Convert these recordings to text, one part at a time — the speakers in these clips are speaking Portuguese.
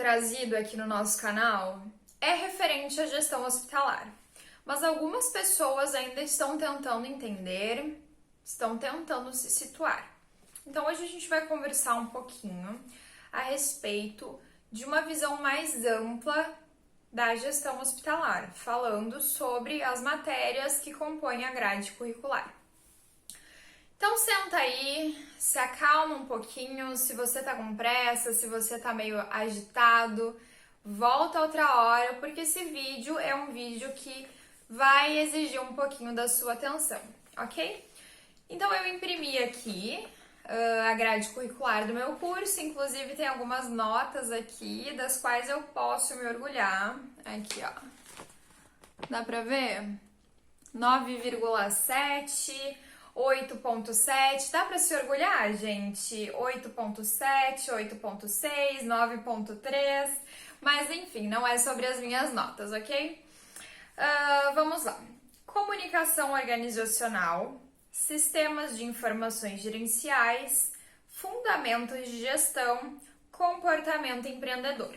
trazido aqui no nosso canal é referente à gestão hospitalar, mas algumas pessoas ainda estão tentando entender, estão tentando se situar. Então hoje a gente vai conversar um pouquinho a respeito de uma visão mais ampla da gestão hospitalar, falando sobre as matérias que compõem a grade curricular. Então senta aí, se acalma um pouquinho, se você tá com pressa, se você tá meio agitado, volta outra hora, porque esse vídeo é um vídeo que vai exigir um pouquinho da sua atenção, ok? Então eu imprimi aqui a grade curricular do meu curso, inclusive tem algumas notas aqui, das quais eu posso me orgulhar. Aqui, ó. Dá pra ver? 9,7, 8,7. Dá pra se orgulhar, gente? 8,7, 8,6, 9,3. Mas enfim, não é sobre as minhas notas, ok? Vamos lá. Comunicação organizacional, sistemas de informações gerenciais, fundamentos de gestão, comportamento empreendedor.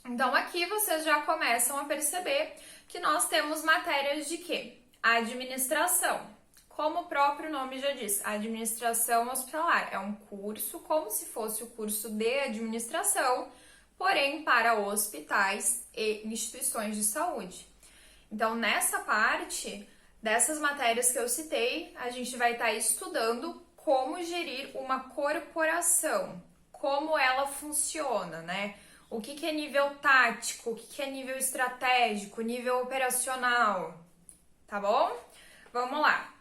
Então aqui vocês já começam a perceber que nós temos matérias de quê? Administração. Como o próprio nome já diz, administração hospitalar. É um curso como se fosse o curso de administração, porém para hospitais e instituições de saúde. Então nessa parte dessas matérias que eu citei, a gente vai estar estudando como gerir uma corporação, como ela funciona, né? O que é nível tático, o que é nível estratégico, nível operacional, tá bom? Vamos lá.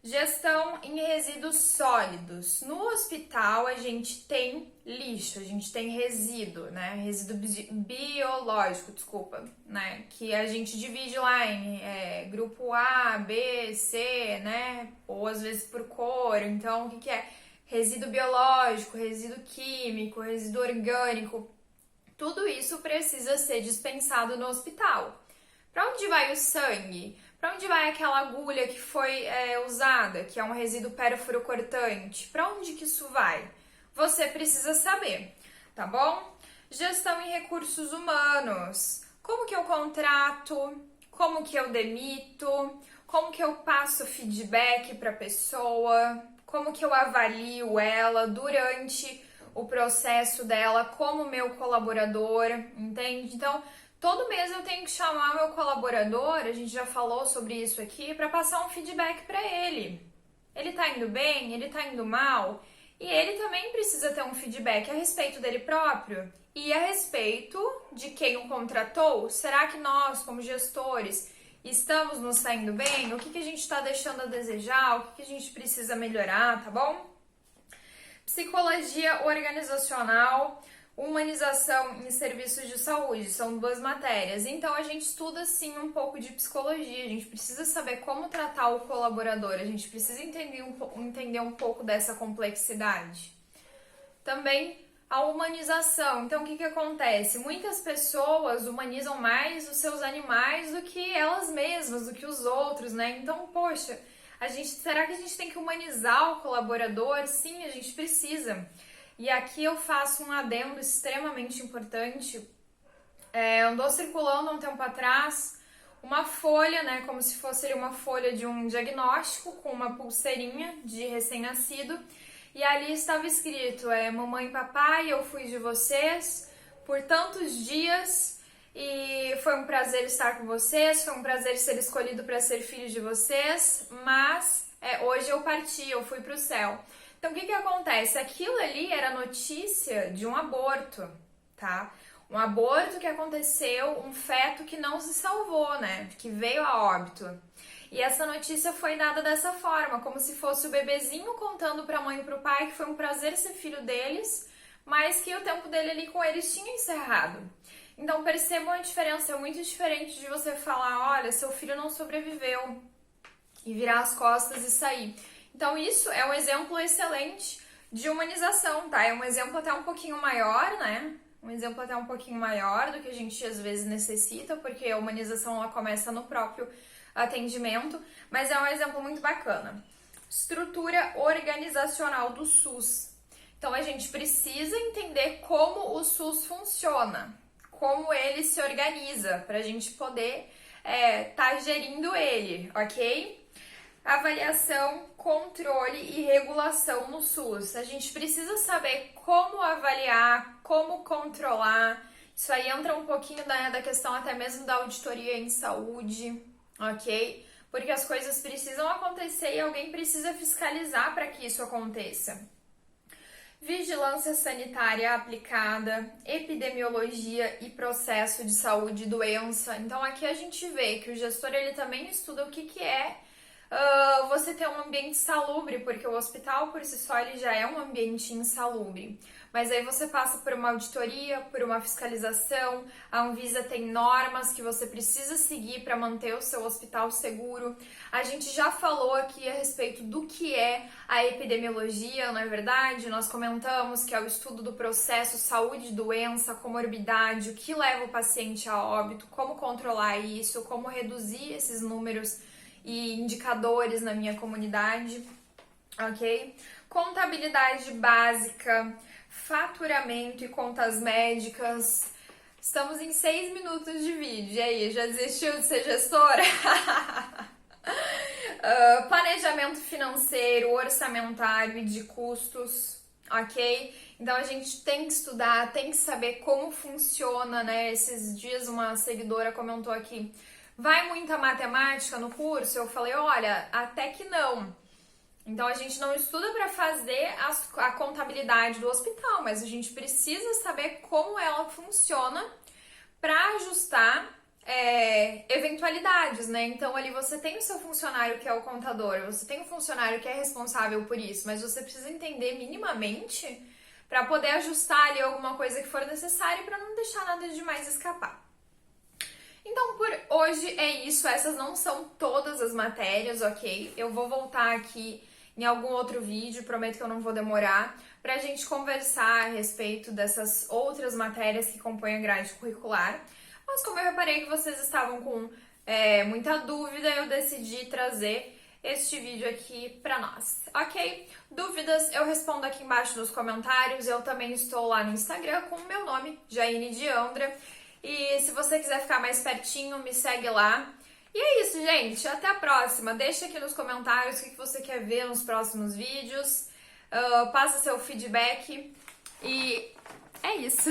Gestão em resíduos sólidos. No hospital a gente tem lixo, a gente tem resíduo, né? Resíduo biológico, desculpa, né? Que a gente divide lá em grupo A, B, C, né? Ou às vezes por cor. Então, o que é? Resíduo biológico, resíduo químico, resíduo orgânico. Tudo isso precisa ser dispensado no hospital. Para onde vai o sangue? Para onde vai aquela agulha que foi usada, que é um resíduo perfuro-cortante? Para onde que isso vai? Você precisa saber, tá bom? Gestão em recursos humanos. Como que eu contrato? Como que eu demito? Como que eu passo feedback para a pessoa? Como que eu avalio ela durante o processo dela como meu colaborador, entende? Então, todo mês eu tenho que chamar meu colaborador, a gente já falou sobre isso aqui, para passar um feedback para ele. Ele tá indo bem? Ele tá indo mal? E ele também precisa ter um feedback a respeito dele próprio e a respeito de quem o contratou. Será que nós, como gestores, estamos nos saindo bem? O que a gente está deixando a desejar? O que a gente precisa melhorar, tá bom? Psicologia organizacional, humanização em serviços de saúde, são duas matérias. Então a gente estuda sim um pouco de psicologia, a gente precisa saber como tratar o colaborador, a gente precisa entender um pouco dessa complexidade. Também a humanização. Então o que acontece? Muitas pessoas humanizam mais os seus animais do que elas mesmas, do que os outros, né? Então, poxa, será que a gente tem que humanizar o colaborador? Sim, a gente precisa. E aqui eu faço um adendo extremamente importante. Andou circulando há um tempo atrás uma folha, né, como se fosse uma folha de um diagnóstico com uma pulseirinha de recém-nascido. E ali estava escrito, mamãe e papai, eu fui de vocês por tantos dias e foi um prazer estar com vocês, foi um prazer ser escolhido para ser filho de vocês, mas hoje eu parti, eu fui para o céu. Então, o que acontece? Aquilo ali era notícia de um aborto, tá? Um aborto que aconteceu, um feto que não se salvou, né? Que veio a óbito. E essa notícia foi dada dessa forma, como se fosse o bebezinho contando para a mãe e para o pai que foi um prazer ser filho deles, mas que o tempo dele ali com eles tinha encerrado. Então, percebam a diferença, é muito diferente de você falar, olha, seu filho não sobreviveu, e virar as costas e sair. Então, isso é um exemplo excelente de humanização, tá? É um exemplo até um pouquinho maior, né? Um exemplo até um pouquinho maior do que a gente às vezes necessita, porque a humanização ela começa no próprio atendimento, mas é um exemplo muito bacana. Estrutura organizacional do SUS. Então a gente precisa entender como o SUS funciona, como ele se organiza, para a gente poder tá gerindo ele, ok? Avaliação, controle e regulação no SUS. A gente precisa saber como avaliar, como controlar. Isso aí entra um pouquinho da questão até mesmo da auditoria em saúde, ok? Porque as coisas precisam acontecer e alguém precisa fiscalizar para que isso aconteça. Vigilância sanitária aplicada, epidemiologia e processo de saúde e doença. Então aqui a gente vê que o gestor ele também estuda o que é você ter um ambiente salubre, porque o hospital por si só ele já é um ambiente insalubre. Mas aí você passa por uma auditoria, por uma fiscalização, a Anvisa tem normas que você precisa seguir para manter o seu hospital seguro. A gente já falou aqui a respeito do que é a epidemiologia, não é verdade? Nós comentamos que é o estudo do processo saúde e doença, comorbidade, o que leva o paciente a óbito, como controlar isso, como reduzir esses números e indicadores na minha comunidade, ok? Contabilidade básica, faturamento e contas médicas. Estamos em 6 minutos de vídeo. E aí, já desistiu de ser gestora? Planejamento financeiro, orçamentário e de custos, ok? Então a gente tem que estudar, tem que saber como funciona, né? Esses dias uma seguidora comentou aqui: vai muita matemática no curso? Eu falei, olha, até que não. Então a gente não estuda para fazer a contabilidade do hospital, mas a gente precisa saber como ela funciona para ajustar eventualidades, né? Então ali você tem o seu funcionário que é o contador, você tem o funcionário que é responsável por isso, mas você precisa entender minimamente para poder ajustar ali alguma coisa que for necessária para não deixar nada demais escapar. Então, por hoje é isso. Essas não são todas as matérias, ok? Eu vou voltar aqui em algum outro vídeo, prometo que eu não vou demorar, pra gente conversar a respeito dessas outras matérias que compõem a grade curricular. Mas como eu reparei que vocês estavam com muita dúvida, eu decidi trazer este vídeo aqui pra nós, ok? Dúvidas eu respondo aqui embaixo nos comentários. Eu também estou lá no Instagram com o meu nome, Jaine Diandra. E se você quiser ficar mais pertinho, me segue lá. E é isso, gente. Até a próxima. Deixa aqui nos comentários o que você quer ver nos próximos vídeos. Passa seu feedback. E é isso.